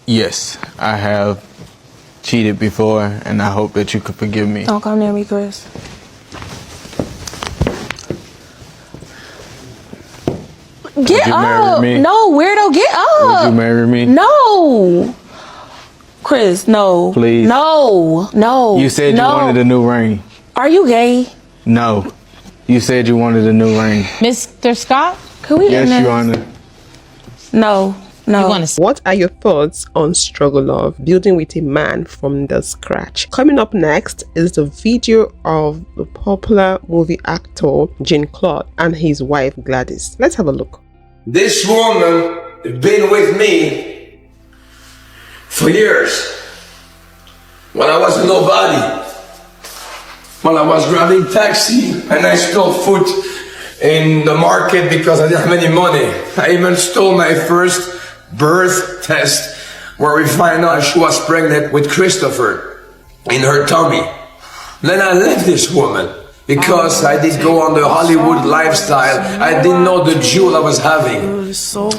Yes, I have cheated before, and I hope that you could forgive me. Don't come near me, Chris. Get up! No, weirdo, get up! Would you marry me? No! Chris, no. Please. No. You said you wanted a new ring. Are you gay? No. You said you wanted a new ring. Mr. Scott? Can we Yes, Your Honor. No. What are your thoughts on struggle love, building with a man from the scratch? Coming up next is the video of the popular movie actor Jean-Claude and his wife Gladys. Let's have a look. This woman has been with me for years. When I was nobody, when I was driving taxi and I stole food in the market because I didn't have any money. I even stole my first birth test where we find out she was pregnant with Christopher in her tummy. Then I left this woman because I did go on the Hollywood lifestyle. I didn't know the jewel I was having.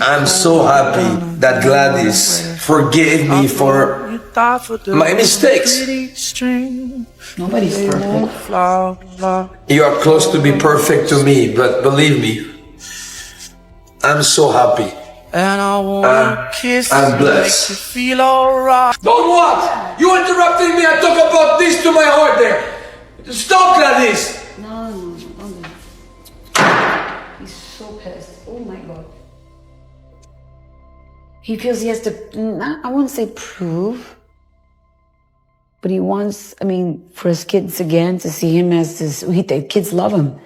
I'm so happy that Gladys forgave me for my mistakes. Nobody's perfect. You are close to be perfect to me, but believe me, I'm so happy. And I wanna kiss I'm blessed. You feel alright. Don't what? You interrupting me. I talk about this to my heart there. Stop, Gladys. No. He's so pissed. Oh my God. He feels he has to, I wouldn't say prove, but he wants, for his kids again to see him as this, the kids love him,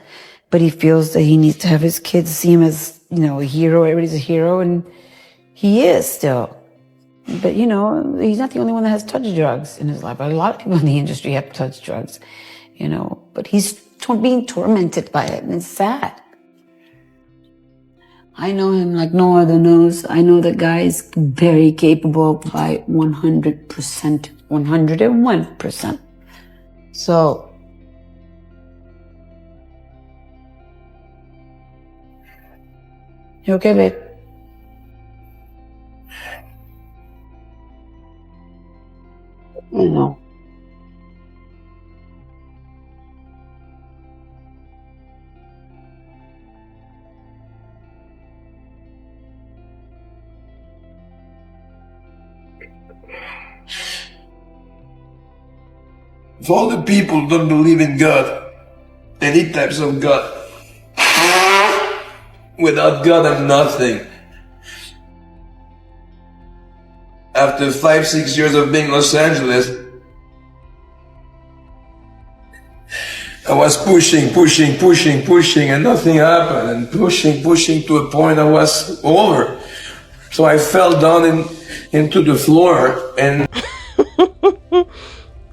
but he feels that he needs to have his kids see him as, a hero. Everybody's a hero, and he is still. But, he's not the only one that has touched drugs in his life. A lot of people in the industry have touched drugs, but he's being tormented by it, and it's sad. I know him like no other knows. I know the guy is very capable by 100%, 101%. So, you okay, babe? I know. If all the people don't believe in God, any types of God, without God I'm nothing. After 5-6 years of being in Los Angeles, I was pushing, and nothing happened, and pushing to a point I was over. So I fell down into the floor, and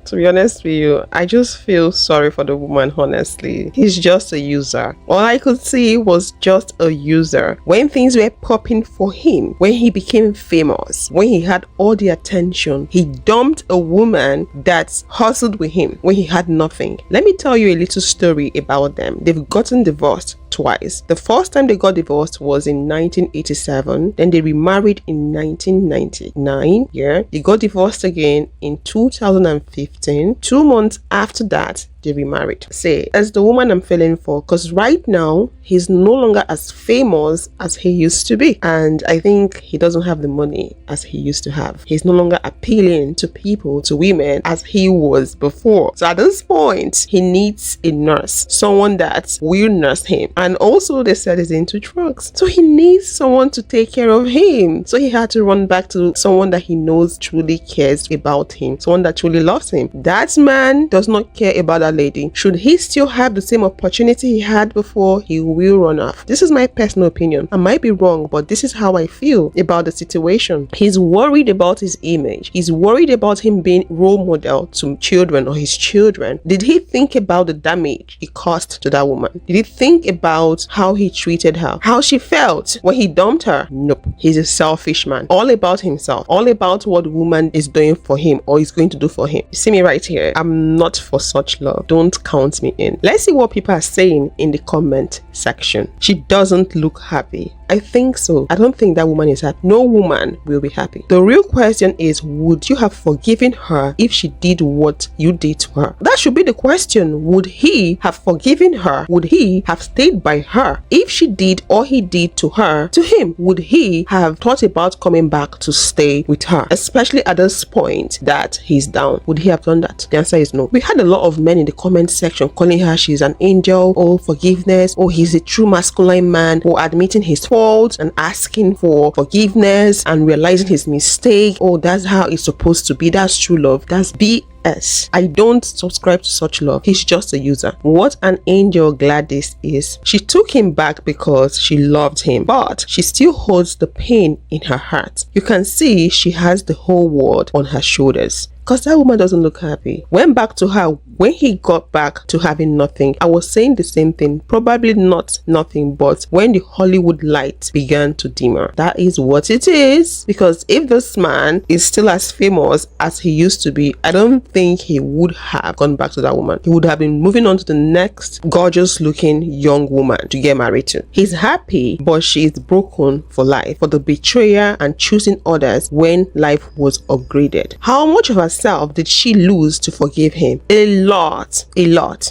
To be honest with you, I just feel sorry for the woman, honestly. He's just a user. All I could see was just a user. When things were popping for him, when he became famous, when he had all the attention, he dumped a woman that hustled with him when he had nothing. Let me tell you a little story about them. They've gotten divorced twice. The first time they got divorced was in 1987. Then they remarried in 1999. They got divorced again in 2015. 2 months after that, they remarried. Say, as the woman I'm feeling for, because right now he's no longer as famous as he used to be, and I think he doesn't have the money as he used to have. He's no longer appealing to people, to women, as he was before. So at this point, he needs a nurse, someone that will nurse him. And also they said he's into drugs, so he needs someone to take care of him. So he had to run back to someone that he knows truly cares about him, someone that truly loves him. That man does not care about that lady. Should he still have the same opportunity he had before, he will run off. This is my personal opinion. I might be wrong, but this is how I feel about the situation. He's worried about his image. He's worried about him being role model to children or his children. Did he think about the damage he caused to that woman? Did he think about how he treated her, how she felt when he dumped her? Nope. He's a selfish man, all about himself, all about what woman is doing for him or is going to do for him. You see me right here? I'm not for such love. Don't count me in. Let's see what people are saying in the comment section. She doesn't look happy. I think so. I don't think that woman is happy. No woman will be happy. The real question is, would you have forgiven her if she did what you did to her? That should be the question. Would he have forgiven her? Would he have stayed by her if she did or he did to her to him? Would he have thought about coming back to stay with her, especially at this point that he's down? Would he have done that? The answer is no. We had a lot of men in the comment section calling her she's an angel, oh forgiveness, oh he's a true masculine man, or admitting his fault and asking for forgiveness and realizing his mistake. Oh, that's how it's supposed to be. That's true love. That's BS. I don't subscribe to such love. He's just a user. What an angel Gladys is. She took him back because she loved him, but she still holds the pain in her heart. You can see she has the whole world on her shoulders, because that woman doesn't look happy. Went back to her when he got back to having nothing. I was saying the same thing, probably not nothing, but when the Hollywood light began to dimmer. That is what it is. Because if this man is still as famous as he used to be, I don't think he would have gone back to that woman. He would have been moving on to the next gorgeous looking young woman to get married to. He's happy, but she is broken for life, for the betrayer and choosing others when life was upgraded. How much of herself did she lose to forgive him? A lot.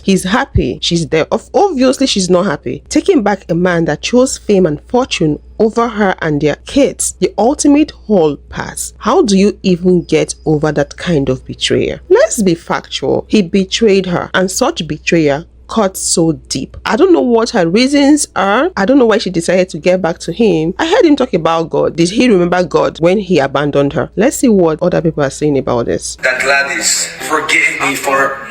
He's happy, she's there. Obviously she's not happy. Taking back a man that chose fame and fortune over her and their kids, the ultimate hall pass. How do you even get over that kind of betrayal? Let's be factual. He betrayed her, and such betrayal cut so deep. I don't know what her reasons are. I don't know why she decided to get back to him. I heard him talk about God. Did he remember God when he abandoned her? Let's see what other people are saying about this. That Gladys forgave me for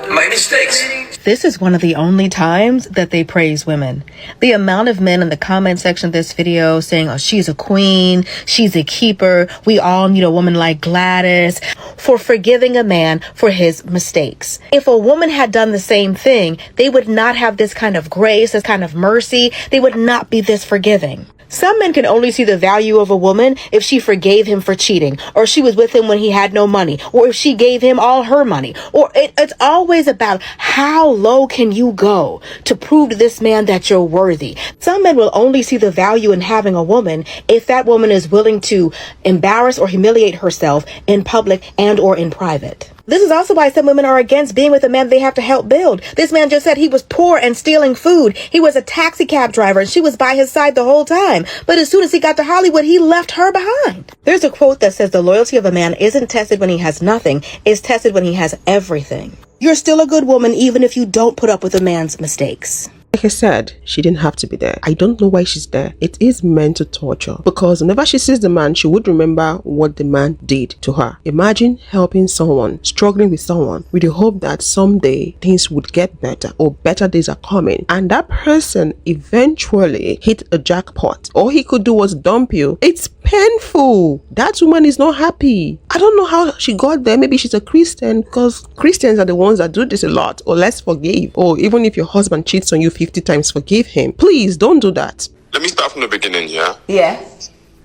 my mistakes. This is one of the only times that they praise women. The amount of men in the comment section of this video saying, oh, she's a queen, she's a keeper, we all need a woman like Gladys, for forgiving a man for his mistakes. If a woman had done the same thing, they would not have this kind of grace, this kind of mercy. They would not be this forgiving. Some men can only see the value of a woman if she forgave him for cheating, or she was with him when he had no money, or if she gave him all her money. Or it's always about how low can you go to prove to this man that you're worthy. Some men will only see the value in having a woman if that woman is willing to embarrass or humiliate herself in public and or in private. This is also why some women are against being with a man they have to help build. This man just said he was poor and stealing food. He was a taxi cab driver and she was by his side the whole time. But as soon as he got to Hollywood, he left her behind. There's a quote that says the loyalty of a man isn't tested when he has nothing, it's tested when he has everything. You're still a good woman even if you don't put up with a man's mistakes. Like I said, she didn't have to be there. I don't know why she's there. It is meant to torture, because whenever she sees the man, she would remember what the man did to her. Imagine helping someone, struggling with someone, with the hope that someday things would get better, or better days are coming, and that person eventually hit a jackpot. All he could do was dump you. It's painful. That woman is not happy. I don't know how she got there. Maybe she's a Christian, because Christians are the ones that do this a lot. Or let's forgive. Or even if your husband cheats on you 50 times, forgive him. Please don't do that. Let me start from the beginning, yeah? Yeah.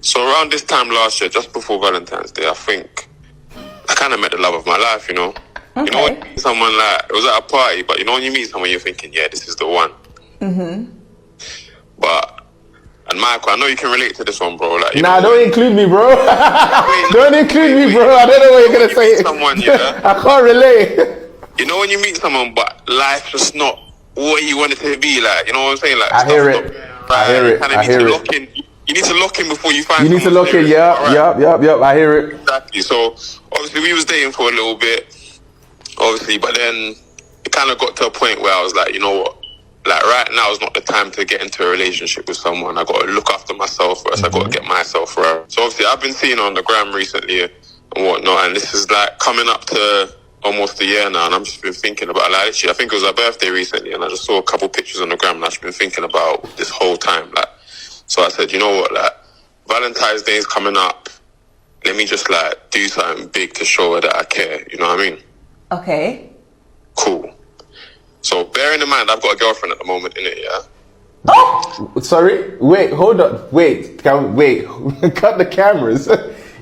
So around this time last year, just before Valentine's Day, I think I kind of met the love of my life, you know? Okay. You know when you meet someone, like, it was at a party, but you know when you meet someone, you're thinking, yeah, this is the one. Mm-hmm. But, and Michael, I know you can relate to this one, bro. Like, Nah, don't include me, bro. Don't include me, bro. I don't know what you're going to say. Someone, yeah? I can't relate. You know when you meet someone, but life's just not what you want it to be, like, you know what I'm saying? Like, I hear it. I hear it. I hear it. You need to lock in before you find. You need to lock in. Yep. I hear it. Exactly. So obviously we was dating for a little bit, obviously, but then it kind of got to a point where I was like, you know what? Like right now is not the time to get into a relationship with someone. I got to look after myself first. I got to get myself right. So obviously I've been seeing her on the gram recently and whatnot, and this is like coming up to almost a year now, and I've just been thinking about, like, actually, I think it was her birthday recently, and I just saw a couple pictures on the gram, and I've just been thinking about this whole time, like, so I said, you know what, like, Valentine's Day is coming up, let me just, like, do something big to show her that I care, you know what I mean? Okay. Cool. So, bearing in mind, I've got a girlfriend at the moment, innit, yeah? Oh! Sorry? Wait, hold on. Wait. Cut the cameras.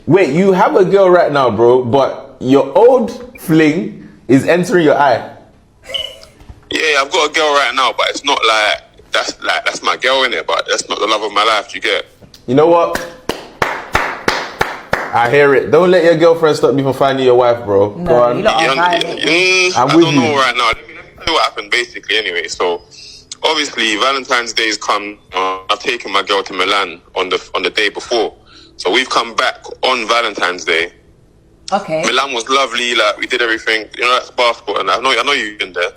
Wait, you have a girl right now, bro, but your old fling is entering your eye. Yeah, I've got a girl right now, but it's not like that's my girl in it, but that's not the love of my life. You get? You know what? I hear it. Don't let your girlfriend stop you from finding your wife, bro. No, Go on. you lot are I don't know right now. Let me tell you what happened basically. Anyway, so obviously Valentine's Day has come. I've taken my girl to Milan on the day before, so we've come back on Valentine's Day. Okay. Milan was lovely. Like we did everything. You know, that's passport, and I know you've been there.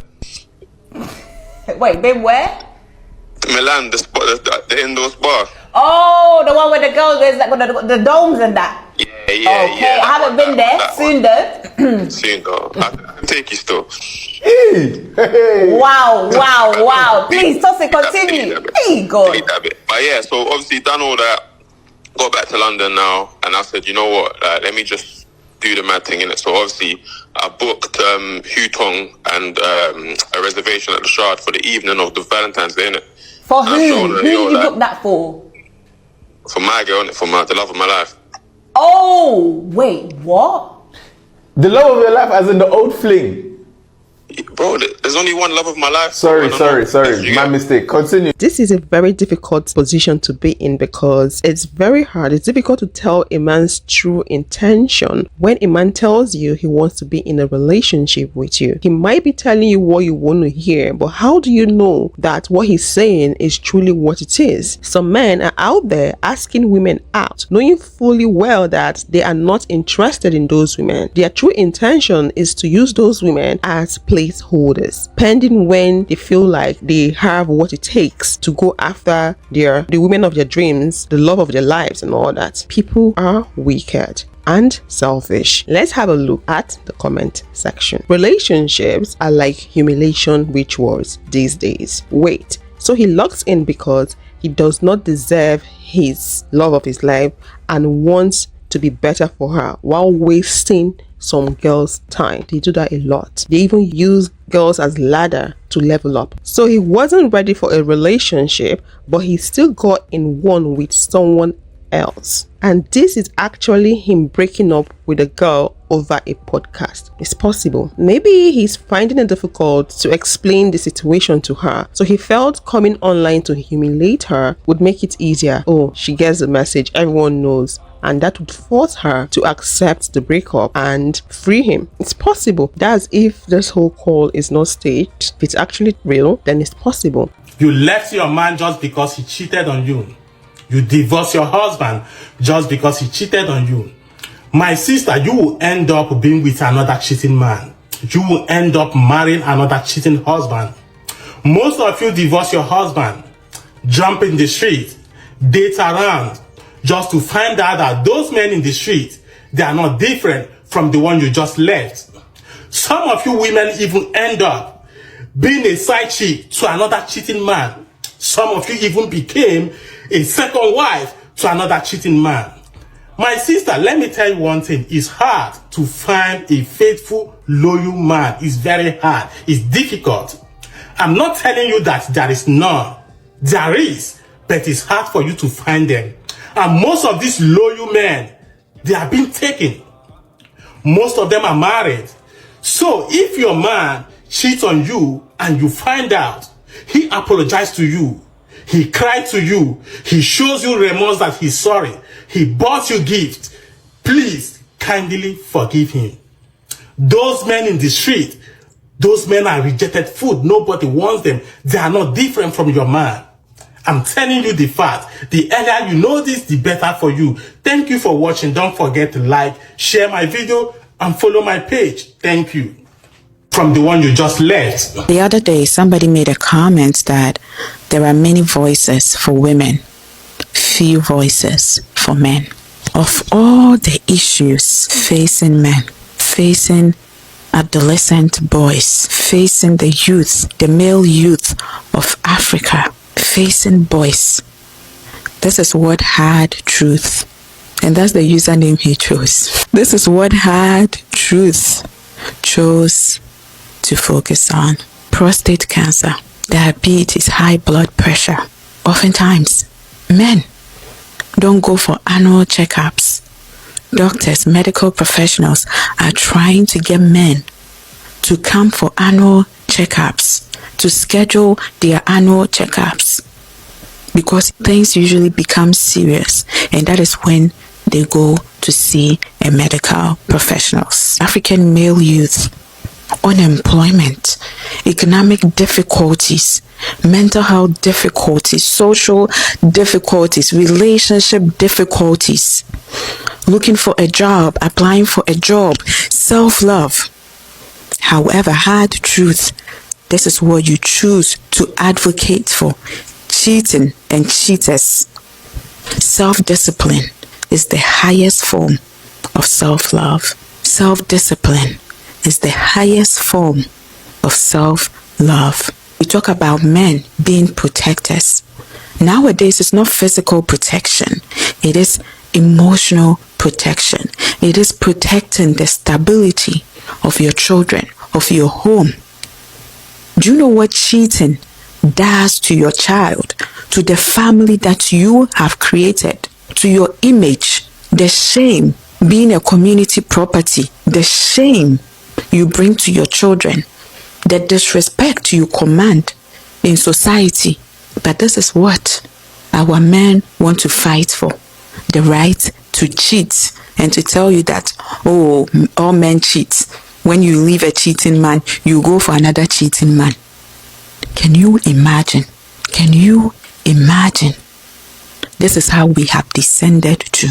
Wait, been where? Milan, the spot, the indoor spa. Oh, the one where the girls is like the domes and that. Yeah. Okay, I haven't been there. Soon though. Soon though. I can take you still. Wow. Please, Tosi, continue. Hey, God. But yeah, so obviously done all that. Got back to London now, and I said, you know what? Let me just do the mad thing in it. So obviously, I booked Hutong and a reservation at the Shard for the evening of the Valentine's Day, innit? For who? Who did you book that for? For my girl, innit? For the love of my life. Oh, wait, what? The love of your life, as in the old fling. Bro, there's only one love of my life. Sorry. My mistake. Continue. This is a very difficult position to be in because it's very hard. It's difficult to tell a man's true intention. When a man tells you he wants to be in a relationship with you, he might be telling you what you want to hear, but how do you know that what he's saying is truly what it is? Some men are out there asking women out, knowing fully well that they are not interested in those women. Their true intention is to use those women as placeholders, pending when they feel like they have what it takes to go after the women of their dreams, the love of their lives and all that. People are wicked and selfish. Let's have a look at the comment section. Relationships are like humiliation rituals these days. Wait, so he locks in because he does not deserve his love of his life and wants to be better for her while wasting some girls' time. They do that a lot. They even use girls as ladder to level up. So he wasn't ready for a relationship, but he still got in one with someone else. And this is actually him breaking up with a girl over a podcast. It's possible. Maybe he's finding it difficult to explain the situation to her, so he felt coming online to humiliate her would make it easier. Oh, she gets the message, everyone knows. And that would force her to accept the breakup and free him. It's possible. That's if this whole call is not staged. If it's actually real, then it's possible. You left your man just because he cheated on you. You divorced your husband just because he cheated on you. My sister, you will end up being with another cheating man. You will end up marrying another cheating husband. Most of you divorce your husband, jump in the street, date around, just to find out that those men in the street, they are not different from the one you just left. Some of you women even end up being a side chick to another cheating man. Some of you even became a second wife to another cheating man. My sister, let me tell you one thing. It's hard to find a faithful, loyal man. It's very hard. It's difficult. I'm not telling you that there is none. There is, but it's hard for you to find them. And most of these loyal men, they have been taken. Most of them are married. So if your man cheats on you and you find out, he apologized to you, he cried to you, he shows you remorse that he's sorry, he bought you gifts, please kindly forgive him. Those men in the street, those men are rejected food. Nobody wants them. They are not different from your man. I'm telling you the fact. The earlier you know this, the better for you. Thank you for watching. Don't forget to like, share my video, and follow my page. Thank you. From the one you just left. The other day, somebody made a comment that there are many voices for women, few voices for men. Of all the issues facing men, facing adolescent boys, facing the youth, the male youth of Africa, facing boys, this is what Hard Truth, and that's the username he chose. This is what Hard Truth chose to focus on. Prostate cancer, diabetes, high blood pressure. Oftentimes, men don't go for annual checkups. Doctors, medical professionals are trying to get men to come for annual checkups, to schedule their annual checkups, because things usually become serious, and that is when they go to see a medical professionals. African male youth, unemployment, economic difficulties, mental health difficulties, social difficulties, relationship difficulties, looking for a job, applying for a job, self-love. However, hard truth, this is what you choose to advocate for: cheating and cheaters. Self-discipline is the highest form of self-love. Self-discipline is the highest form of self-love. We talk about men being protectors. Nowadays, it's not physical protection. It is emotional protection. It is protecting the stability of your children, of your home. Do you know what cheating does to your child, to the family that you have created, to your image? The shame being a community property, the shame you bring to your children, the disrespect you command in society. But this is what our men want to fight for: the right to cheat, and to tell you that, oh, all men cheat. When you leave a cheating man, you go for another cheating man. Can you imagine? Can you imagine? This is how we have descended to.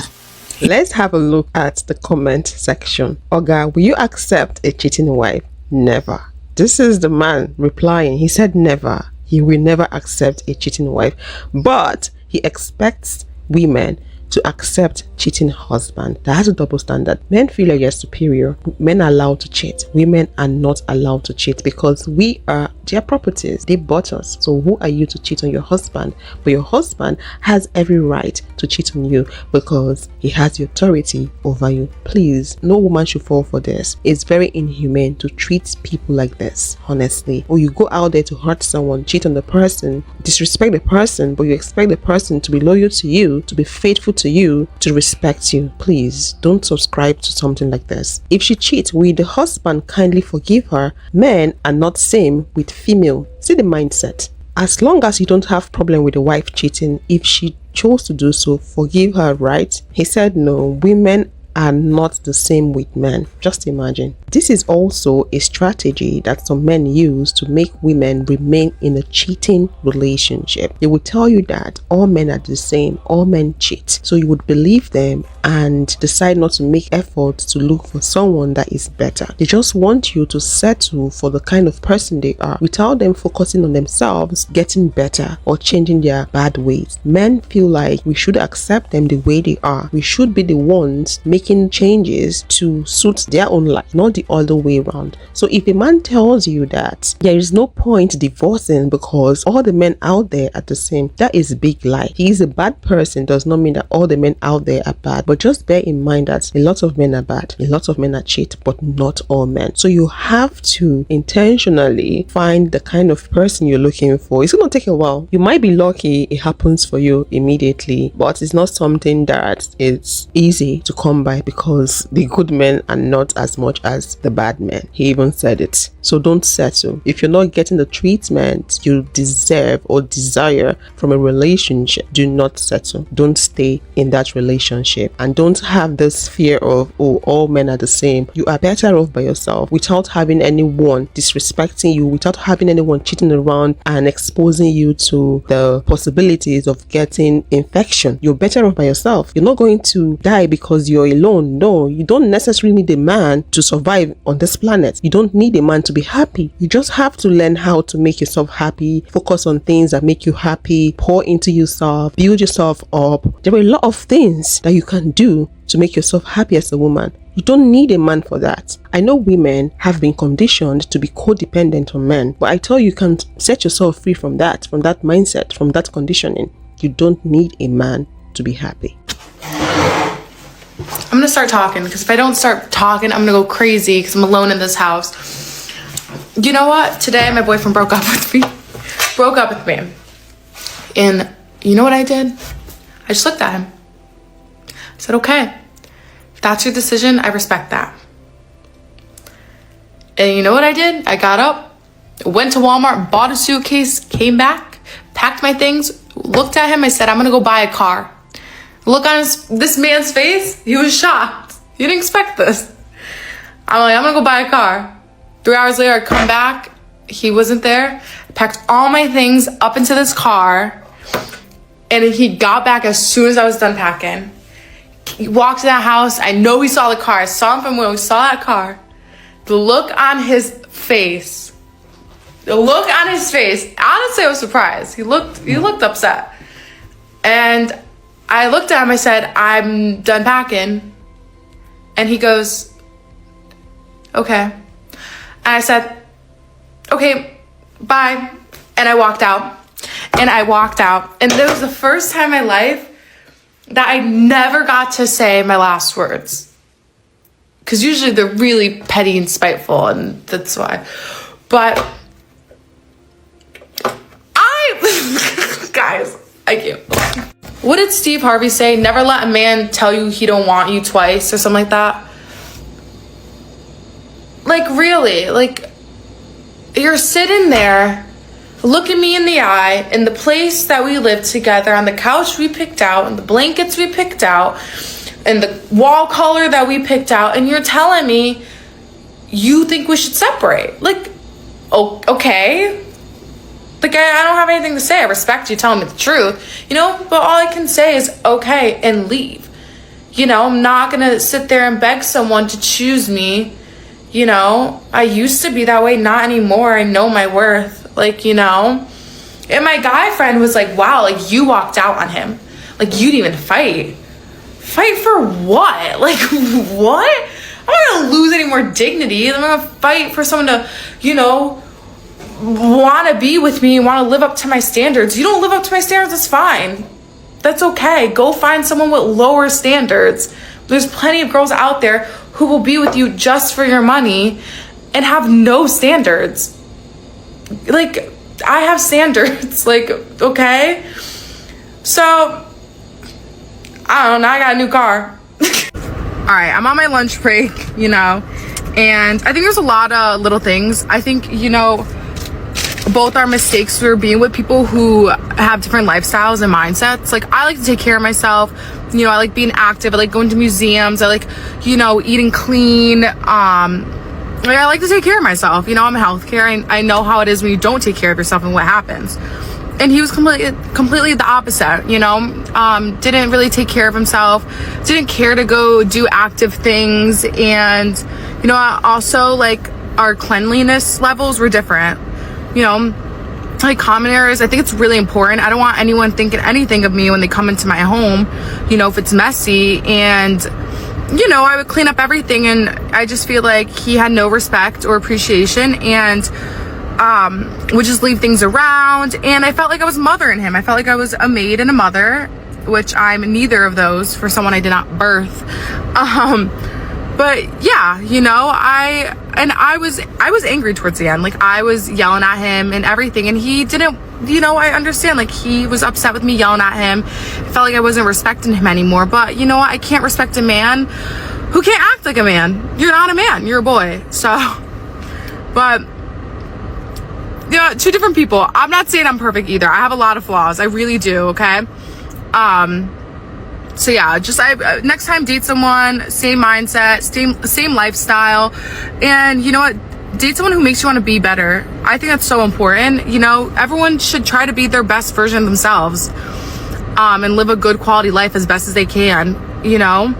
Let's have a look at the comment section. Oga, will you accept a cheating wife? Never. This is the man replying. He said never. He will never accept a cheating wife. But he expects women to accept cheating husband. That has a double standard. Men feel like they're superior. Men are allowed to cheat. Women are not allowed to cheat because we are their properties. They bought us. So who are you to cheat on your husband? But your husband has every right to cheat on you because he has the authority over you. Please, no woman should fall for this. It's very inhumane to treat people like this, honestly. Or you go out there to hurt someone, cheat on the person, disrespect the person, but you expect the person to be loyal to you, to be faithful to you, to respect you. Please don't subscribe to something like this. If she cheats, will the husband kindly forgive her? Men are not same with female. See the mindset. As long as you don't have problem with the wife cheating, if she chose to do so, forgive her, right? He said no. Women are not the same with men. Just imagine. This is also a strategy that some men use to make women remain in a cheating relationship. They will tell you that all men are the same, all men cheat. So you would believe them and decide not to make efforts to look for someone that is better. They just want you to settle for the kind of person they are without them focusing on themselves, getting better or changing their bad ways. Men feel like we should accept them the way they are. We should be the ones making changes to suit their own life, not the other way around. So if a man tells you that there is no point divorcing because all the men out there are the same, that is a big lie. He is a bad person does not mean that all the men out there are bad, but just bear in mind that a lot of men are bad, a lot of men are cheat, but not all men. So you have to intentionally find the kind of person you're looking for. It's going to take a while. You might be lucky it happens for you immediately, but it's not something that is easy to come by because the good men are not as much as the bad men. He even said it. So don't settle. If you're not getting the treatment you deserve or desire from a relationship, do not settle. Don't stay in that relationship and don't have this fear of, oh, all men are the same. You are better off by yourself without having anyone disrespecting you, without having anyone cheating around and exposing you to the possibilities of getting infection. You're better off by yourself. You're not going to die because you're alone. No, you don't necessarily need a man to survive on this planet. You don't need a man to be happy. You just have to learn how to make yourself happy, focus on things that make you happy, pour into yourself, build yourself up. There are a lot of things that you can do to make yourself happy as a woman. You don't need a man for that. I know women have been conditioned to be codependent on men, but I tell you, you can set yourself free from that mindset, from that conditioning. You don't need a man to be happy. I'm gonna start talking because if I don't start talking, I'm gonna go crazy because I'm alone in this house. You know what? Today my boyfriend broke up with me. And you know what I did? I just looked at him. I said, okay, if that's your decision, I respect that. And you know what I did? I got up Went to Walmart, bought a suitcase, came back, packed my things, looked at him. I said, I'm gonna go buy a car. Look on this man's face. He was shocked. He didn't expect this. I'm like, I'm gonna go buy a car. 3 hours later, I come back. He wasn't there. I packed all my things up into this car. And he got back as soon as I was done packing. He walked in that house. I know he saw the car. I saw him from when we saw that car. The look on his face. The look on his face. Honestly, I was surprised. He looked upset. And I looked at him. I said, I'm done packing. And he goes, okay. And I said, okay, bye. And I walked out. And that was the first time in my life that I never got to say my last words. Because usually they're really petty and spiteful, and that's why. But guys, I can't. What did Steve Harvey say? Never let a man tell you he don't want you twice or something like that. Like, really, like, you're sitting there looking me in the eye in the place that we lived together, on the couch we picked out, and the blankets we picked out, and the wall color that we picked out, and you're telling me you think we should separate. Like, oh, okay. Like, I don't have anything to say. I respect you telling me the truth, you know, but all I can say is okay and leave. You know, I'm not gonna sit there and beg someone to choose me. You know, I used to be that way, not anymore. I know my worth, like, you know. And my guy friend was like, wow, like, you walked out on him. Like, you didn't even fight. Fight for what? Like, what? I'm not gonna lose any more dignity. I'm gonna fight for someone to, you know, want to be with me, want to live up to my standards. You don't live up to my standards, that's fine. That's okay. Go find someone with lower standards. There's plenty of girls out there who will be with you just for your money and have no standards. Like, I have standards. Like, okay? So, I don't know. I got a new car. All right, I'm on my lunch break, you know, and I think there's a lot of little things. I think, you know, both our mistakes were being with people who have different lifestyles and mindsets. Like, I like to take care of myself. You know, I like being active. I like going to museums. I like, you know, eating clean. I like to take care of myself. You know, I'm in healthcare. I know how it is when you don't take care of yourself and what happens. And he was completely the opposite, you know, didn't really take care of himself, didn't care to go do active things. And, you know, also, like, our cleanliness levels were different. You know, like, common areas, I think it's really important. I don't want anyone thinking anything of me when they come into my home, you know, if it's messy. And, you know, I would clean up everything, and I just feel like he had no respect or appreciation, and would just leave things around. And I felt like I was mothering him. I felt like I was a maid and a mother, which I'm neither of those for someone I did not birth. But yeah, you know, I was angry towards the end. Like, I was yelling at him and everything, and he didn't, you know, I understand, like, he was upset with me yelling at him. I felt like I wasn't respecting him anymore. But you know what? I can't respect a man who can't act like a man. You're not a man, you're a boy. So, but yeah, two different people. I'm not saying I'm perfect either. I have a lot of flaws. I really do, okay? So yeah, just next time date someone, same mindset, same lifestyle, and you know what? Date someone who makes you want to be better. I think that's so important. You know, everyone should try to be their best version of themselves, and live a good quality life as best as they can, you know?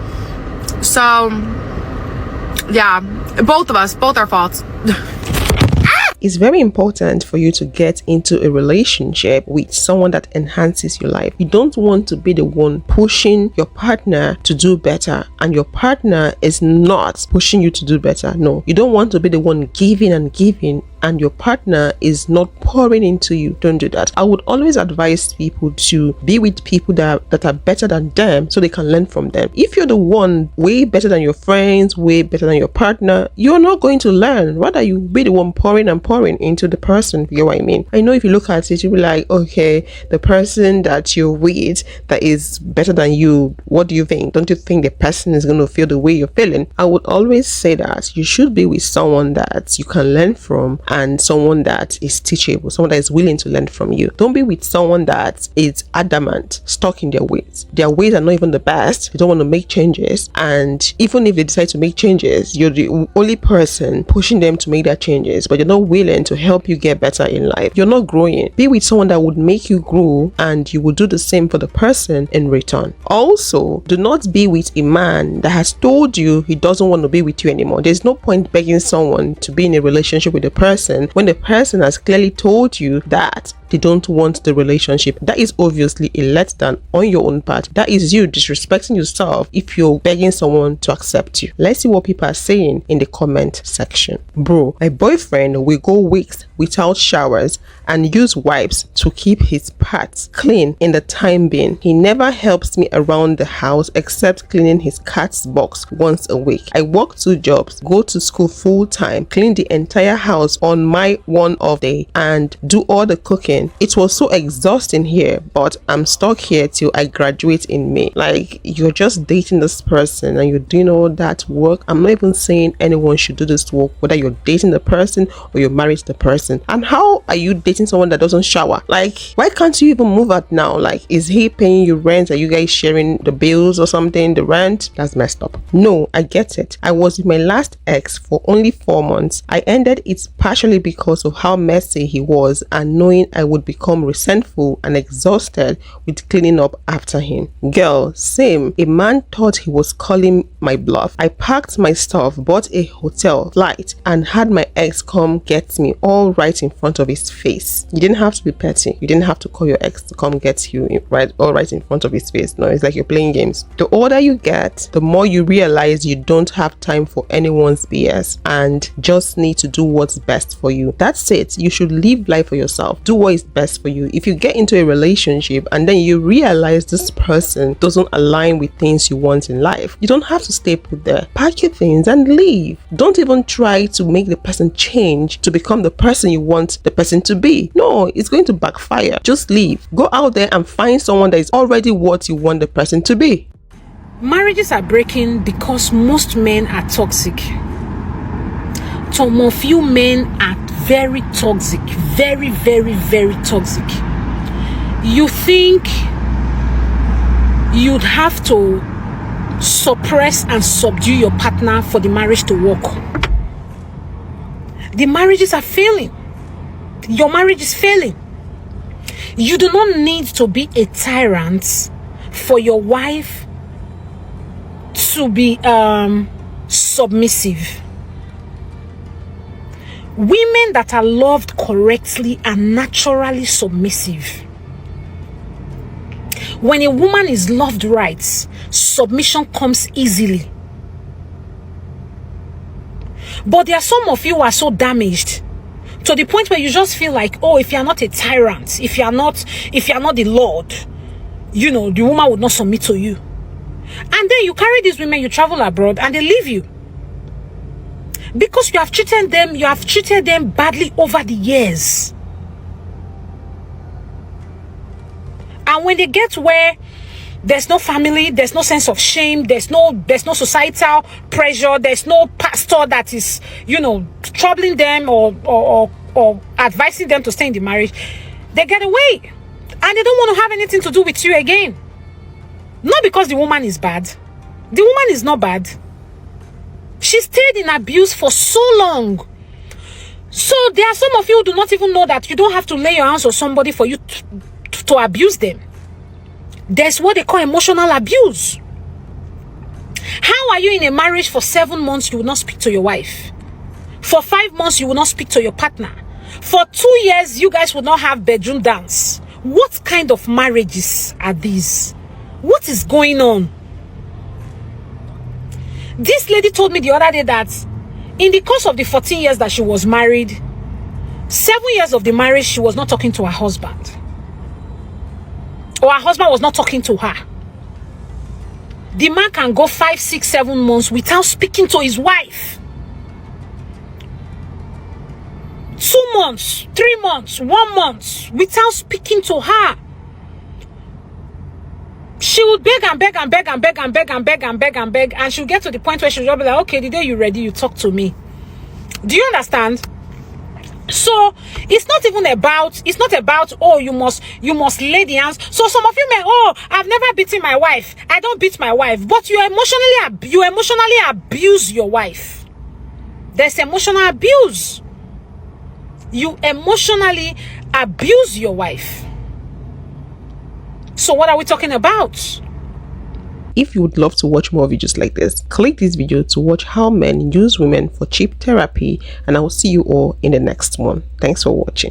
So yeah, both our faults. It's very important for you to get into a relationship with someone that enhances your life. You don't want to be the one pushing your partner to do better, and your partner is not pushing you to do better. No, you don't want to be the one giving and giving, and your partner is not pouring into you. Don't do that. I would always advise people to be with people that are better than them, so they can learn from them. If you're the one way better than your friends, way better than your partner, you're not going to learn. Rather, you be the one pouring into the person. You know what I mean? I know if you look at it, you'll be like, okay, the person that you're with that is better than you, what do you think? Don't you think the person is going to feel the way you're feeling? I would always say that you should be with someone that you can learn from and someone that is teachable, someone that is willing to learn from you. Don't be with someone that is adamant, stuck in their ways. Their ways are not even the best. They don't want to make changes, and even if they decide to make changes, you're the only person pushing them to make their changes, but you're not willing to help you get better in life. You're not growing. Be with someone that would make you grow, and you will do the same for the person in return. Also, do not be with a man that has told you he doesn't want to be with you anymore. There's no point begging someone to be in a relationship with a person when the person has clearly told you that they don't want the relationship. That is obviously a letdown on your own part. That is you disrespecting yourself if you're begging someone to accept you. Let's see what people are saying in the comment section. Bro, my boyfriend will go weeks without showers and use wipes to keep his parts clean in the time being. He never helps me around the house except cleaning his cat's box once a week. I work 2 jobs, go to school full time, clean the entire house on my one off day, and do all the cooking. It was so exhausting here, but I'm stuck here till I graduate in May. Like, you're just dating this person and you're doing all that work. I'm not even saying anyone should do this work, whether you're dating the person or you're married to the person. And how are you dating someone that doesn't shower? Like, why can't you even move out now? Like, is he paying you rent? Are you guys sharing the bills or something? The rent? That's messed up. No, I get it. I was with my last ex for only 4 months. I ended it partially because of how messy he was and knowing I would become resentful and exhausted with cleaning up after him. Girl, same. A man thought he was calling my bluff. I packed my stuff, bought a hotel flight, and had my ex come get me all right in front of his face. You didn't have to be petty. You didn't have to call your ex to come get you all right in front of his face. No, it's like you're playing games. The older you get, the more you realize you don't have time for anyone's BS and just need to do what's best for you. That's it. You should live life for yourself. Do what is best for you. If you get into a relationship and then you realize this person doesn't align with things you want in life, you don't have to stay put there. Pack your things and leave. Don't even try to make the person change to become the person you want the person to be. No, it's going to backfire. Just leave. Go out there and find someone that is already what you want the person to be. Marriages are breaking because most men are toxic. Some of you men are very toxic, very, very, very toxic. You think you'd have to suppress and subdue your partner for the marriage to work. The marriages are failing. Your marriage is failing. You do not need to be a tyrant for your wife to be submissive. Women that are loved correctly are naturally submissive. When a woman is loved right, submission comes easily. But there are some of you who are so damaged to the point where you just feel like, oh, if you're not a tyrant, if you're not the Lord, you know, the woman would not submit to you. And then you carry these women, you travel abroad, and they leave you. Because you have treated them badly over the years. And when they get where there's no family, there's no sense of shame, there's no societal pressure, there's no pastor that is, you know, troubling them or advising them to stay in the marriage, they get away. And they don't want to have anything to do with you again. Not because the woman is bad. The woman is not bad. She stayed in abuse for so long. So there are some of you who do not even know that you don't have to lay your hands on somebody for you to abuse them. There's what they call emotional abuse. How are you in a marriage for 7 months you will not speak to your wife? For 5 months you will not speak to your partner? For 2 years you guys will not have bedroom dance? What kind of marriages are these? What is going on? This lady told me the other day that in the course of the 14 years that she was married, 7 years of the marriage, she was not talking to her husband. Or her husband was not talking to her. The man can go 5, 6, 7 months without speaking to his wife. 2 months, 3 months, 1 month without speaking to her. She would beg and beg and beg and beg and beg and beg and beg and beg, and she'll get to the point where she'll be like, okay, the day you're ready, you talk to me. Do you understand? So it's not about, oh, you must lay the hands. So some of you may, oh, I've never beaten my wife, I don't beat my wife, but you emotionally abuse your wife. There's emotional abuse. You emotionally abuse your wife. So what are we talking about? If you would love to watch more videos like this, click this video to watch how men use women for cheap therapy, and I will see you all in the next one. Thanks for watching.